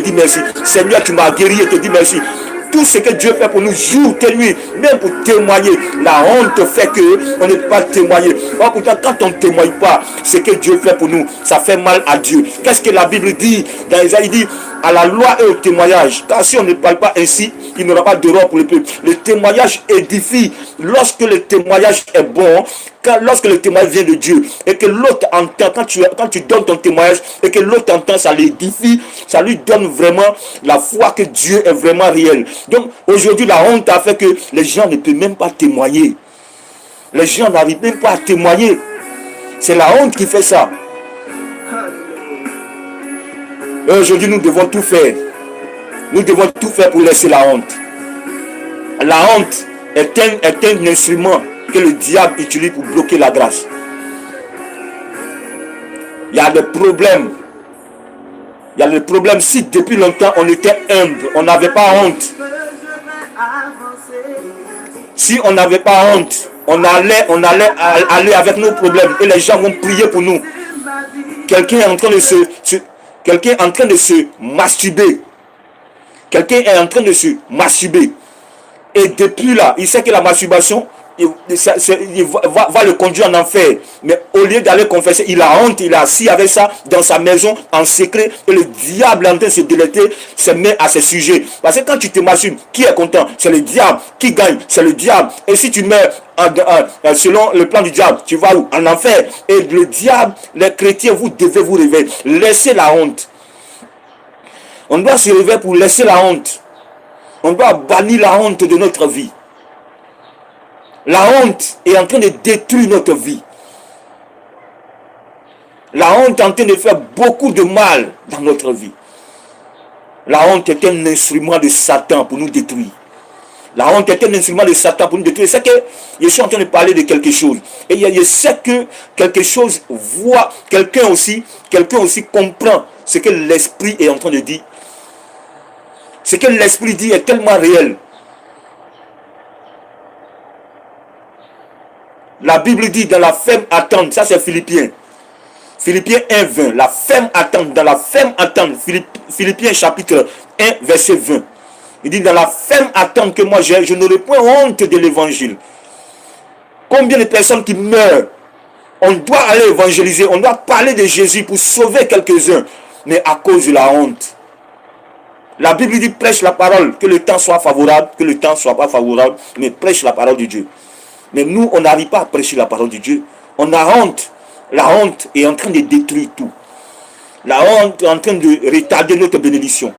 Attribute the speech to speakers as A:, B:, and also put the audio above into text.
A: dis merci. Seigneur, tu m'as guéri, je te dis merci. Tout ce que Dieu fait pour nous, jour et nuit, même pour témoigner, la honte fait qu'on ne peut pas témoigner. Or, pourtant, quand on ne témoigne pas, ce que Dieu fait pour nous, ça fait mal à Dieu. Qu'est-ce que la Bible dit? Dans Isaïe, il dit à la loi et au témoignage. Car si on ne parle pas ainsi, il n'y aura pas d'erreur pour le peuple. Le témoignage édifie. Lorsque le témoignage est bon, lorsque le témoignage vient de Dieu et que l'autre entend, quand tu donnes ton témoignage et que l'autre entend, ça l'édifie, ça lui donne vraiment la foi que Dieu est vraiment réel. Donc aujourd'hui, la honte a fait que les gens ne peuvent même pas témoigner. Les gens n'arrivent même pas à témoigner. C'est la honte qui fait ça. Et aujourd'hui, nous devons tout faire. Nous devons tout faire pour laisser la honte. La honte est un instrument que le diable utilise pour bloquer la grâce. Il y a des problèmes. Il y a des problèmes. Si depuis longtemps on était humble, on n'avait pas honte. Si on n'avait pas honte, on allait aller avec nos problèmes et les gens vont prier pour nous. Quelqu'un est en train de se masturber. Quelqu'un est en train de se masturber. Et depuis là, il sait que la masturbation il va le conduire en enfer. Mais au lieu d'aller confesser, il a honte, il est assis avec ça dans sa maison en secret. Et le diable en train de se délecter, se met à ce sujet. Parce que quand tu te masturbes, qui est content? C'est le diable. Qui gagne? C'est le diable. Et si tu meurs selon le plan du diable, tu vas où? En enfer. Et le diable, les chrétiens, vous devez vous réveiller. Laissez la honte. On doit se réveiller pour laisser la honte. On doit bannir la honte de notre vie. La honte est en train de détruire notre vie. La honte est en train de faire beaucoup de mal dans notre vie. La honte est un instrument de Satan pour nous détruire. La honte est un instrument de Satan pour nous détruire. C'est que je suis en train de parler de quelque chose. Et je sais que quelque chose voit, quelqu'un aussi comprend ce que l'esprit est en train de dire. Ce que l'esprit dit est tellement réel. La Bible dit dans la ferme attente, ça c'est Philippiens. Philippiens 1, 20. La ferme attente, dans la ferme attente, Philippiens chapitre 1, verset 20. Il dit dans la ferme attente que moi j'ai, je n'aurai point honte de l'évangile. Combien de personnes qui meurent, on doit aller évangéliser, on doit parler de Jésus pour sauver quelques-uns, mais à cause de la honte. La Bible dit prêche la parole, que le temps soit favorable, que le temps ne soit pas favorable, mais prêche la parole de Dieu. Mais nous, on n'arrive pas à prêcher la parole de Dieu. On a honte. La honte est en train de détruire tout. La honte est en train de retarder notre bénédiction.